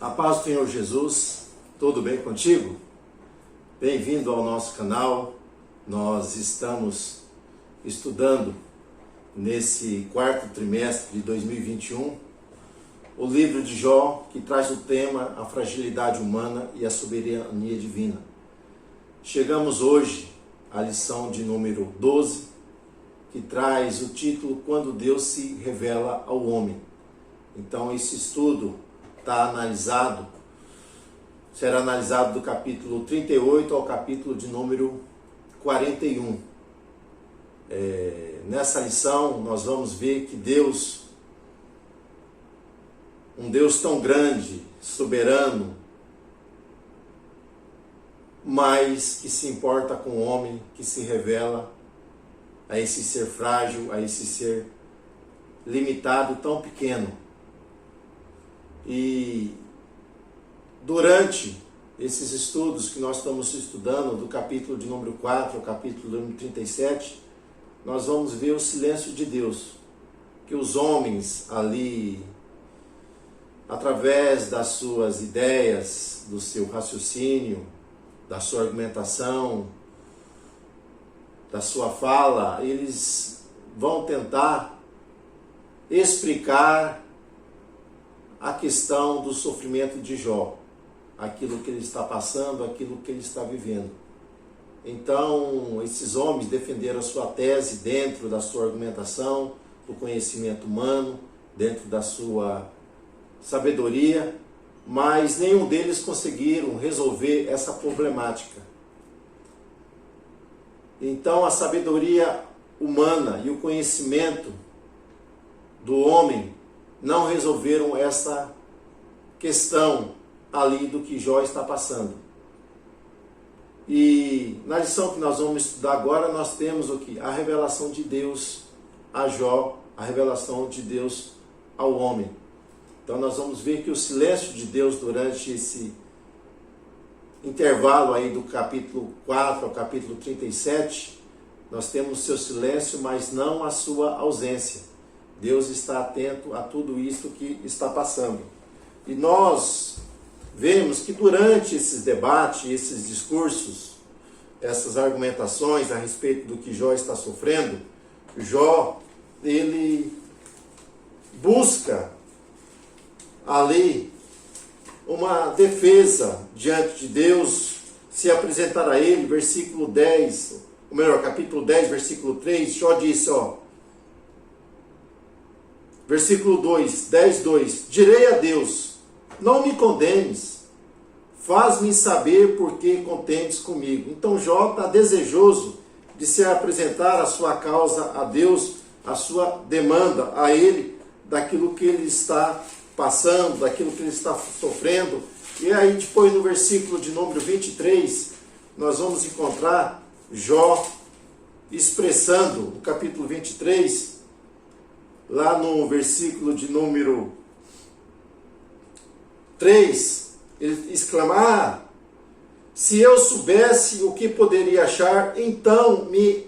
A paz do Senhor Jesus, tudo bem contigo? Bem-vindo ao nosso canal. Nós estamos estudando nesse quarto trimestre de 2021 o livro de Jó, que traz o tema a fragilidade humana e a soberania divina. Chegamos hoje à lição de número 12, que traz o título Quando Deus se revela ao homem. Então esse estudo será analisado do capítulo 38 ao capítulo de número 41. Nessa lição nós vamos ver que Deus, um Deus tão grande, soberano, mas que se importa com o homem, que se revela a esse ser frágil, a esse ser limitado, tão pequeno. E durante esses estudos que nós estamos estudando, do capítulo de número 4 ao capítulo número 37, nós vamos ver o silêncio de Deus, que os homens ali, através das suas ideias, do seu raciocínio, da sua argumentação, da sua fala, eles vão tentar explicar a questão do sofrimento de Jó, aquilo que ele está passando, aquilo que ele está vivendo. Então, esses homens defenderam a sua tese dentro da sua argumentação, do conhecimento humano, dentro da sua sabedoria, mas nenhum deles conseguiram resolver essa problemática. Então, a sabedoria humana e o conhecimento do homem não resolveram essa questão ali do que Jó está passando. E na lição que nós vamos estudar agora, nós temos o que? A revelação de Deus a Jó, a revelação de Deus ao homem. Então nós vamos ver que o silêncio de Deus durante esse intervalo aí do capítulo 4 ao capítulo 37, nós temos o seu silêncio, mas não a sua ausência. Deus está atento a tudo isso que está passando. E nós vemos que durante esses debates, esses discursos, essas argumentações a respeito do que Jó está sofrendo, Jó, ele busca ali uma defesa diante de Deus, se apresentar a ele, versículo 10, ou melhor, capítulo 10, versículo 3, Jó disse, versículo 2, 10, 2, direi a Deus, não me condenes, faz-me saber por que contendes comigo. Então Jó está desejoso de se apresentar a sua causa a Deus, a sua demanda a ele, daquilo que ele está passando, daquilo que ele está sofrendo. E aí depois no versículo de número 23, nós vamos encontrar Jó expressando, no capítulo 23, lá no versículo de número 3, ele exclama, se eu soubesse o que poderia achar, então me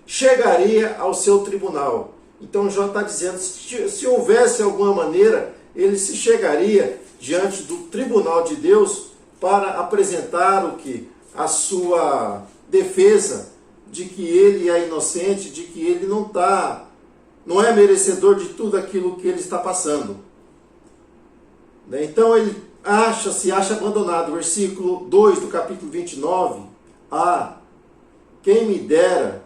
chegaria ao seu tribunal. Então Jó está dizendo, se houvesse alguma maneira, ele se chegaria diante do tribunal de Deus para apresentar o que? A sua defesa de que ele é inocente, de que ele não é merecedor de tudo aquilo que ele está passando. Então ele se acha abandonado. Versículo 2 do capítulo 29. Quem me dera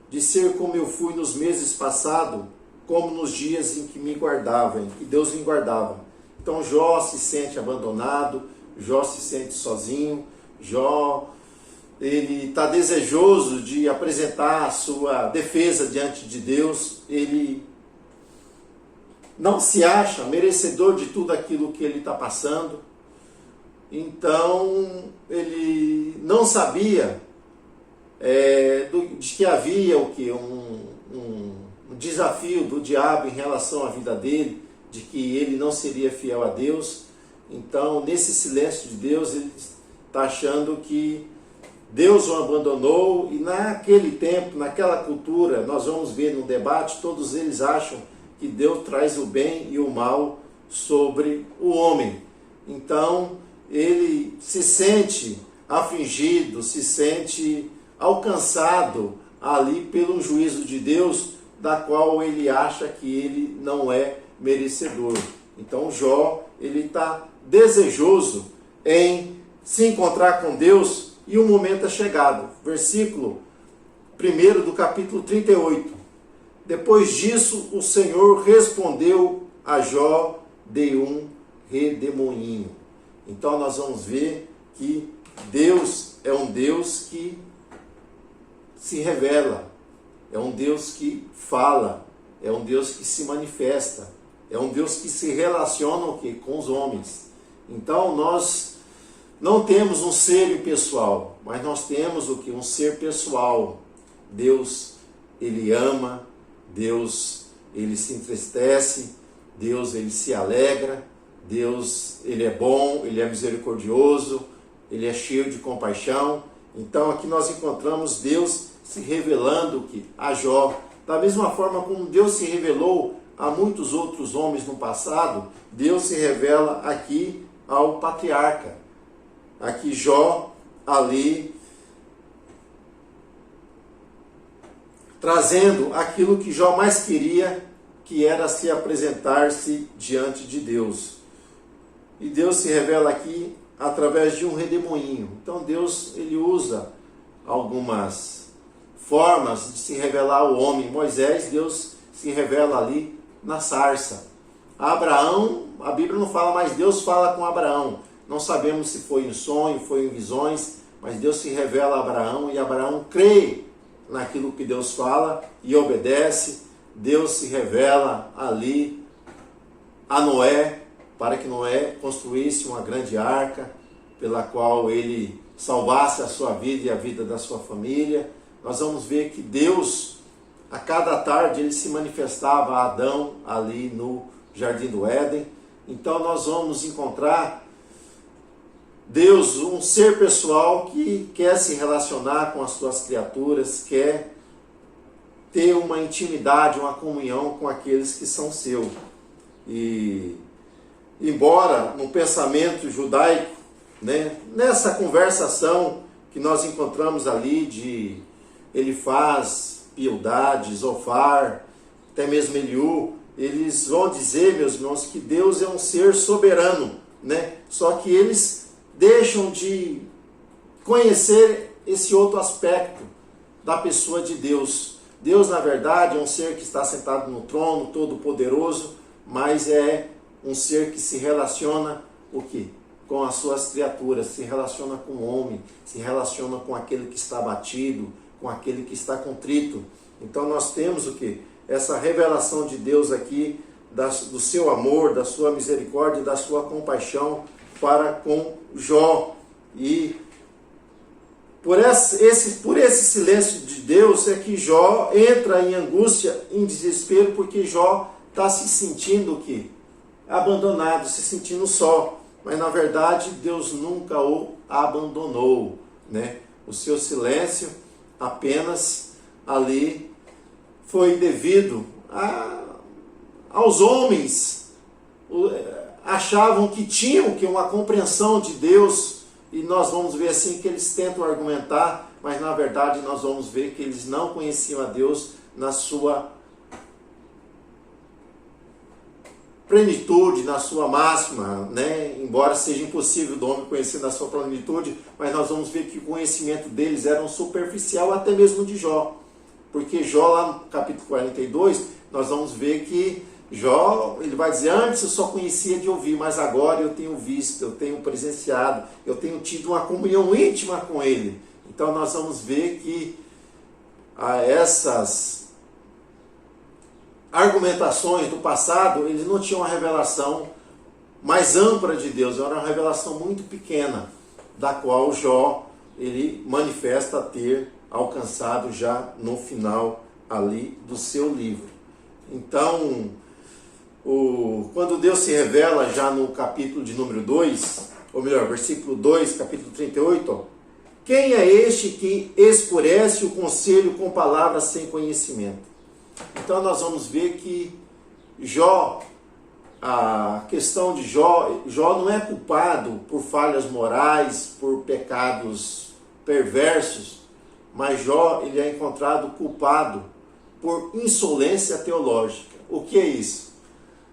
de ser como eu fui nos meses passados, como nos dias em que me guardavam, que Deus me guardava. Então Jó se sente abandonado, Jó se sente sozinho, Jó ele está desejoso de apresentar a sua defesa diante de Deus, ele não se acha merecedor de tudo aquilo que ele está passando, então ele não sabia de que havia um desafio do diabo em relação à vida dele, de que ele não seria fiel a Deus. Então nesse silêncio de Deus ele está achando que Deus o abandonou, e naquele tempo, naquela cultura, nós vamos ver no debate, todos eles acham que Deus traz o bem e o mal sobre o homem. Então ele se sente afligido, se sente alcançado ali pelo juízo de Deus, da qual ele acha que ele não é merecedor. Então Jó, ele está desejoso em se encontrar com Deus, e o momento é chegado. Versículo 1 do capítulo 38. Depois disso, o Senhor respondeu a Jó de um redemoinho. Então nós vamos ver que Deus é um Deus que se revela, é um Deus que fala, é um Deus que se manifesta, é um Deus que se relaciona o quê? Com os homens. Então nós não temos um ser impessoal, mas nós temos o quê? Um ser pessoal. Deus, ele ama, Deus, ele se entristece, Deus, ele se alegra, Deus, ele é bom, ele é misericordioso, ele é cheio de compaixão. Então aqui nós encontramos Deus se revelando que a Jó, da mesma forma como Deus se revelou a muitos outros homens no passado, Deus se revela aqui ao patriarca. Aqui Jó, ali, trazendo aquilo que Jó mais queria, que era se apresentar-se diante de Deus. E Deus se revela aqui através de um redemoinho. Então Deus, ele usa algumas formas de se revelar ao homem. Moisés, Deus se revela ali na sarça. Abraão, a Bíblia não fala, mas Deus fala com Abraão. Não sabemos se foi em sonho, foi em visões, mas Deus se revela a Abraão, e Abraão crê naquilo que Deus fala e obedece. Deus se revela ali a Noé, para que Noé construísse uma grande arca, pela qual ele salvasse a sua vida e a vida da sua família. Nós vamos ver que Deus, a cada tarde, ele se manifestava a Adão ali no Jardim do Éden. Então nós vamos encontrar Deus, um ser pessoal que quer se relacionar com as suas criaturas, quer ter uma intimidade, uma comunhão com aqueles que são seus. E embora no pensamento judaico, né, nessa conversação que nós encontramos ali de Elifaz, Bildade, Zofar, até mesmo Eliú, eles vão dizer, meus irmãos, que Deus é um ser soberano, né? Só que eles deixam de conhecer esse outro aspecto da pessoa de Deus. Deus, na verdade, é um ser que está sentado no trono, todo-poderoso, mas é um ser que se relaciona o quê? Com as suas criaturas, se relaciona com o homem, se relaciona com aquele que está abatido, com aquele que está contrito. Então nós temos o quê? Essa revelação de Deus aqui, do seu amor, da sua misericórdia, da sua compaixão para com Jó. E por esse silêncio de Deus é que Jó entra em angústia, em desespero, porque Jó está se sentindo o quê? Abandonado, se sentindo só. Mas na verdade Deus nunca o abandonou, né? O seu silêncio apenas ali foi devido aos homens. Achavam que tinham que uma compreensão de Deus, e nós vamos ver assim que eles tentam argumentar, mas na verdade nós vamos ver que eles não conheciam a Deus na sua plenitude, na sua máxima, né? Embora seja impossível do homem conhecer na sua plenitude, mas nós vamos ver que o conhecimento deles era um superficial, até mesmo de Jó. Porque Jó, lá no capítulo 42, nós vamos ver que Jó, ele vai dizer, antes eu só conhecia de ouvir, mas agora eu tenho visto, eu tenho presenciado, eu tenho tido uma comunhão íntima com ele. Então nós vamos ver que essas argumentações do passado, eles não tinham uma revelação mais ampla de Deus, era uma revelação muito pequena, da qual Jó, ele manifesta ter alcançado já no final ali do seu livro. Então, quando Deus se revela já no capítulo de número 2, ou melhor, versículo 2, capítulo 38, ó, quem é este que escurece o conselho com palavras sem conhecimento? Então nós vamos ver que Jó, a questão de Jó, Jó não é culpado por falhas morais, por pecados perversos, mas Jó ele é encontrado culpado por insolência teológica. O que é isso?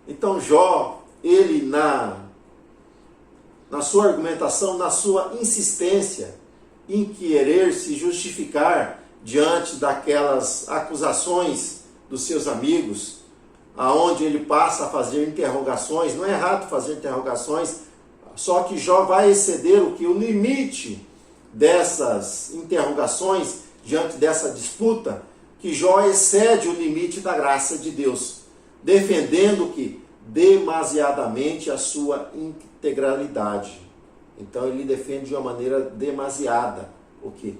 Então Jó, ele na sua argumentação, na sua insistência em querer se justificar diante daquelas acusações dos seus amigos, aonde ele passa a fazer interrogações, não é errado fazer interrogações, só que Jó vai exceder o limite dessas interrogações, diante dessa disputa, que Jó excede o limite da graça de Deus, defendendo que demasiadamente a sua integralidade. Então ele defende de uma maneira demasiada o quê?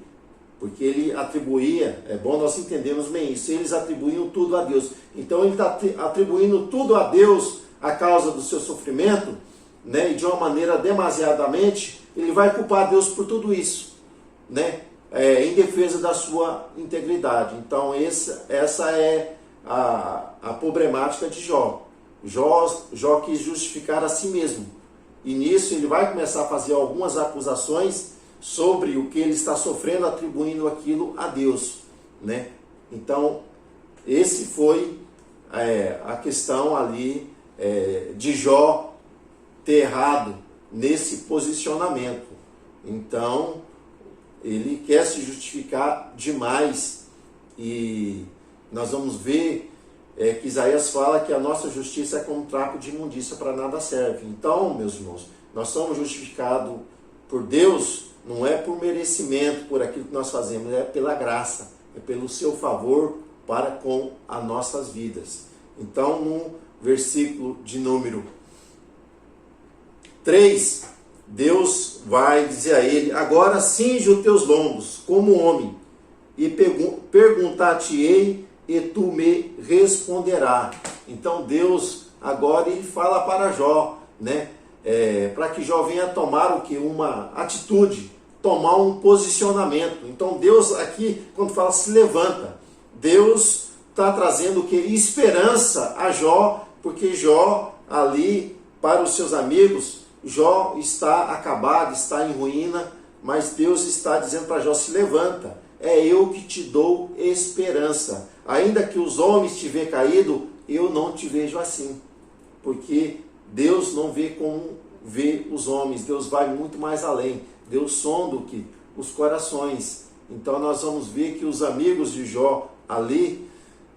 Porque ele atribuía, é bom nós entendermos bem isso, eles atribuíam tudo a Deus. Então ele está atribuindo tudo a Deus a causa do seu sofrimento, né? E de uma maneira demasiadamente, ele vai culpar Deus por tudo isso, né? Em defesa da sua integridade. Então essa é a problemática de Jó. Jó quis justificar a si mesmo. E nisso ele vai começar a fazer algumas acusações sobre o que ele está sofrendo, atribuindo aquilo a Deus, né? Então, esse foi a questão ali de Jó ter errado nesse posicionamento. Então, ele quer se justificar demais, e nós vamos ver que Isaías fala que a nossa justiça é como um trapo de imundícia, para nada serve. Então, meus irmãos, nós somos justificados por Deus, não é por merecimento, por aquilo que nós fazemos, é pela graça, é pelo seu favor para com as nossas vidas. Então, no versículo de número 3, Deus vai dizer a ele: agora cinge os teus lombos como homem, e perguntar-te-ei, e tu me responderás. Então Deus agora ele fala para Jó, né? Para que Jó venha tomar o que? Uma atitude, tomar um posicionamento. Então Deus aqui, quando fala se levanta, Deus está trazendo o que? Esperança a Jó, porque Jó ali, para os seus amigos, Jó está acabado, está em ruína, mas Deus está dizendo para Jó: se levanta, é eu que te dou esperança. Ainda que os homens te vejam caído, eu não te vejo assim, porque Deus não vê como vê os homens, Deus vai muito mais além, Deus sonda o que? Os corações. Então nós vamos ver que os amigos de Jó ali,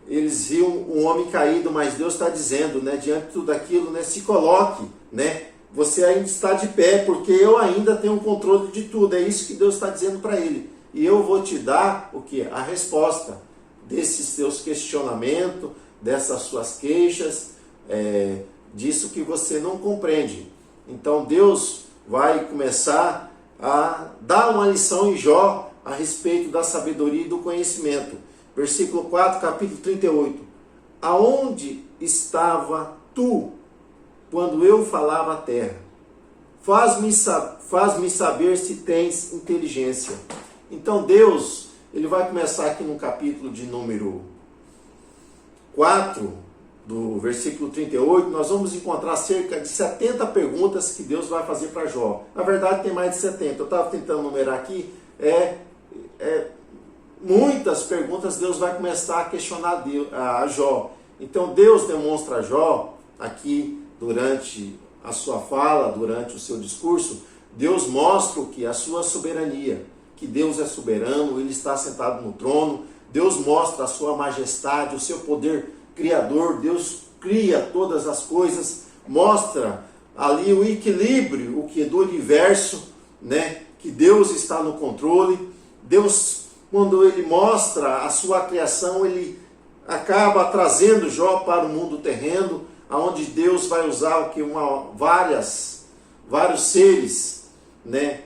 eles viam um homem caído, mas Deus está dizendo, né, diante de tudo aquilo, né, se coloque, né, você ainda está de pé, porque eu ainda tenho o controle de tudo. É isso que Deus está dizendo para ele. E eu vou te dar o que? A resposta desses teus questionamentos, dessas suas queixas, disso que você não compreende. Então Deus vai começar a dar uma lição em Jó a respeito da sabedoria e do conhecimento. Versículo 4, capítulo 38. Aonde estava tu quando eu falava à terra? Faz-me saber se tens inteligência. Então Deus, ele vai começar aqui no capítulo de número 4, do versículo 38, nós vamos encontrar cerca de 70 perguntas que Deus vai fazer para Jó. Na verdade tem mais de 70, eu estava tentando numerar aqui, muitas perguntas Deus vai começar a questionar a Jó. Então Deus demonstra a Jó, aqui durante a sua fala, durante o seu discurso, Deus mostra o que? A sua soberania, que Deus é soberano, ele está sentado no trono. Deus mostra a sua majestade, o seu poder criador. Deus cria todas as coisas, mostra ali o equilíbrio, o que do universo, né? Que Deus está no controle. Deus, quando ele mostra a sua criação, ele acaba trazendo Jó para o mundo terreno, aonde Deus vai usar o que? Vários seres, né?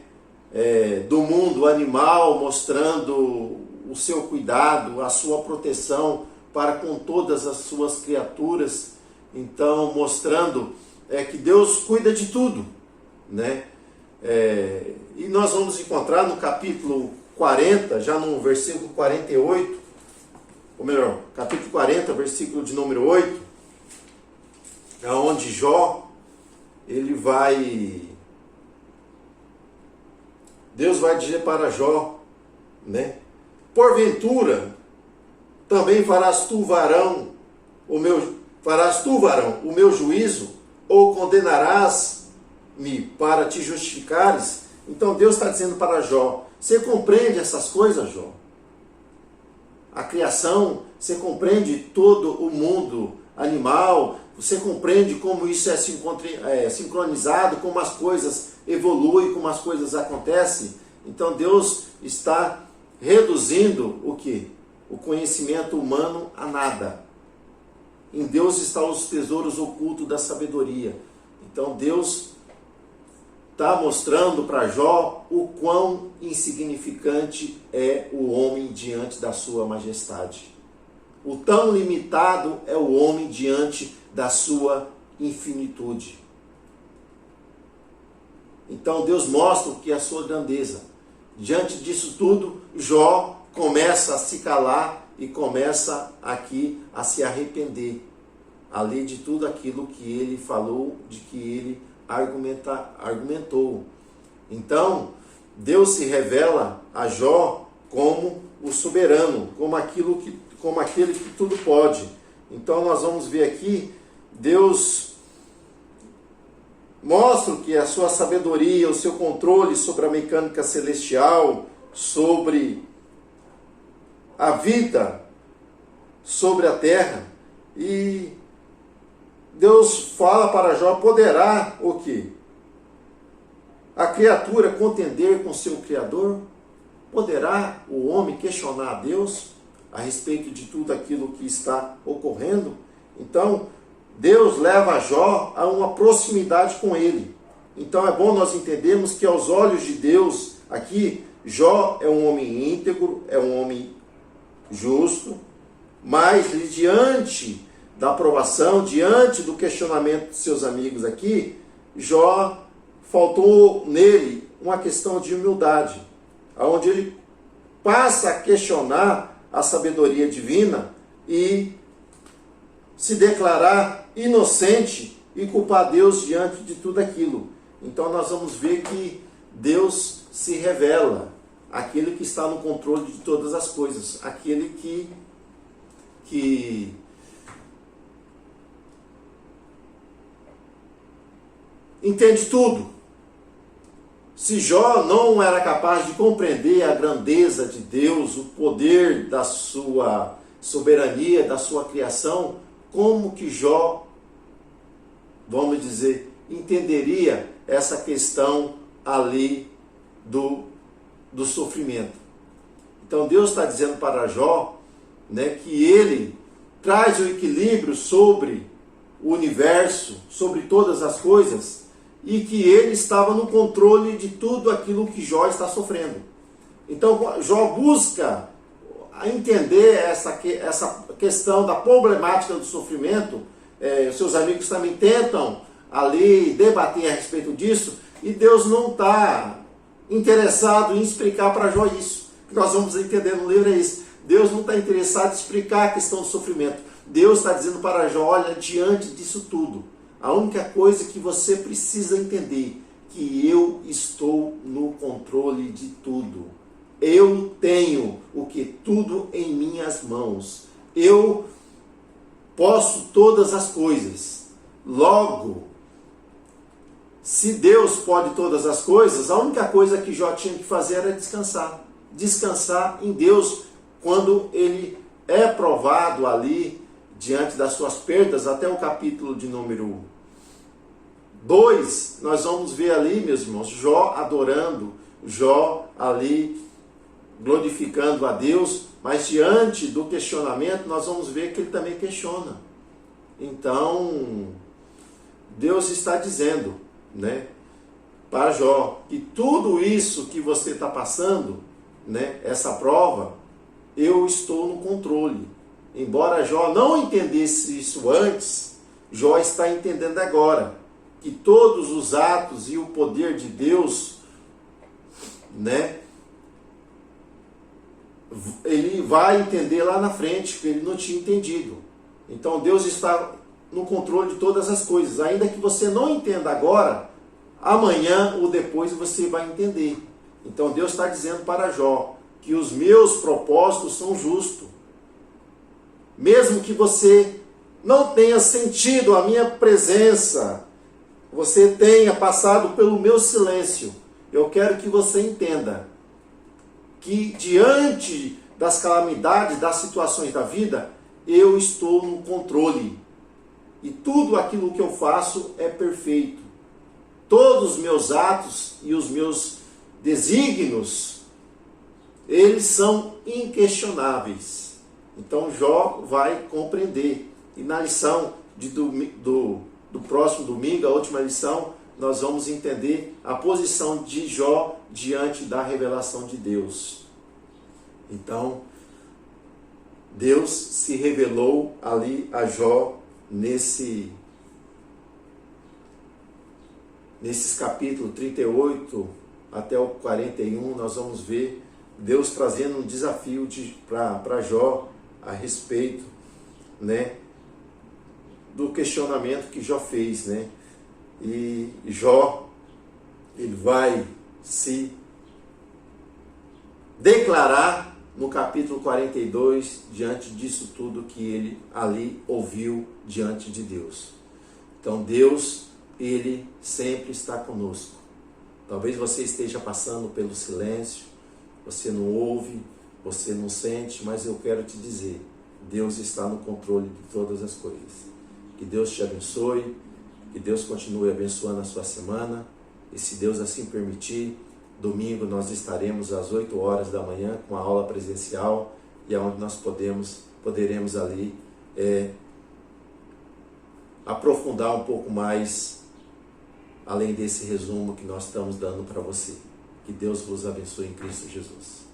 Do mundo animal, mostrando o seu cuidado, a sua proteção para com todas as suas criaturas. Então, mostrando que Deus cuida de tudo, né? E nós vamos encontrar no capítulo 40, já no versículo 48, ou melhor, capítulo 40, versículo de número 8, aonde Jó, Deus vai dizer para Jó, né? Porventura, também farás tu, varão, o meu juízo, ou condenarás-me para te justificares? Então Deus está dizendo para Jó, você compreende essas coisas, Jó? A criação, você compreende todo o mundo animal, você compreende como isso é sincronizado, como as coisas evoluem, como as coisas acontecem. Então Deus está reduzindo o quê? O conhecimento humano a nada. Em Deus estão os tesouros ocultos da sabedoria. Então Deus está mostrando para Jó o quão insignificante é o homem diante da sua majestade. O tão limitado é o homem diante da sua infinitude. Então Deus mostra o que é a sua grandeza. Diante disso tudo, Jó começa a se calar e começa aqui a se arrepender, além de tudo aquilo que ele falou, de que ele argumentou. Então, Deus se revela a Jó como o soberano, como aquele que tudo pode. Então nós vamos ver aqui, Deus mostra que a sua sabedoria, o seu controle sobre a mecânica celestial, sobre a vida, sobre a terra. E Deus fala para Jó, poderá o quê? A criatura contender com seu Criador? Poderá o homem questionar a Deus a respeito de tudo aquilo que está ocorrendo? Então, Deus leva Jó a uma proximidade com ele. Então é bom nós entendermos que aos olhos de Deus, aqui, Jó é um homem íntegro, é um homem justo, mas diante da aprovação, diante do questionamento de seus amigos aqui, Jó faltou nele uma questão de humildade, onde ele passa a questionar a sabedoria divina e se declarar inocente e culpar Deus diante de tudo aquilo. Então nós vamos ver que Deus se revela, aquele que está no controle de todas as coisas, aquele que entende tudo. Se Jó não era capaz de compreender a grandeza de Deus, o poder da sua soberania, da sua criação, como que Jó, vamos dizer, entenderia essa questão ali do sofrimento? Então Deus está dizendo para Jó, né, que ele traz o equilíbrio sobre o universo, sobre todas as coisas, e que ele estava no controle de tudo aquilo que Jó está sofrendo. Então Jó busca entender essa questão da problemática do sofrimento. Seus amigos também tentam ali debater a respeito disso, e Deus não está interessado em explicar para Jó isso. O que nós vamos entender no livro é isso. Deus não está interessado em explicar a questão do sofrimento. Deus está dizendo para Jó, olha, diante disso tudo, a única coisa que você precisa entender, que eu estou no controle de tudo. Eu tenho o que? Tudo em minhas mãos. Eu posso todas as coisas. Logo, se Deus pode todas as coisas, a única coisa que Jó tinha que fazer era descansar. Descansar em Deus quando ele é provado ali, diante das suas perdas. Até o capítulo de número 2, nós vamos ver ali, meus irmãos, Jó adorando, Jó ali glorificando a Deus, mas diante do questionamento nós vamos ver que ele também questiona. Então, Deus está dizendo, né, para Jó, que tudo isso que você está passando, né, essa prova, eu estou no controle. Embora Jó não entendesse isso antes, Jó está entendendo agora que todos os atos e o poder de Deus, né, ele vai entender lá na frente, que ele não tinha entendido. Então Deus está no controle de todas as coisas. Ainda que você não entenda agora, amanhã ou depois você vai entender. Então Deus está dizendo para Jó que os meus propósitos são justos. Mesmo que você não tenha sentido a minha presença, você tenha passado pelo meu silêncio, eu quero que você entenda que diante das calamidades, das situações da vida, eu estou no controle. E tudo aquilo que eu faço é perfeito. Todos os meus atos e os meus desígnios, eles são inquestionáveis. Então Jó vai compreender. E na lição do próximo domingo, a última lição, nós vamos entender a posição de Jó diante da revelação de Deus. Então, Deus se revelou ali a Jó nesses capítulos 38 até o 41, nós vamos ver Deus trazendo um desafio para Jó a respeito, né, do questionamento que Jó fez, né? E Jó, ele vai se declarar no capítulo 42, diante disso tudo que ele ali ouviu diante de Deus. Então Deus, ele sempre está conosco. Talvez você esteja passando pelo silêncio, você não ouve, você não sente, mas eu quero te dizer, Deus está no controle de todas as coisas. Que Deus te abençoe, que Deus continue abençoando a sua semana, e se Deus assim permitir, domingo nós estaremos às 8 horas da manhã com a aula presencial, e onde nós poderemos ali aprofundar um pouco mais, além desse resumo que nós estamos dando para você. Que Deus vos abençoe em Cristo Jesus.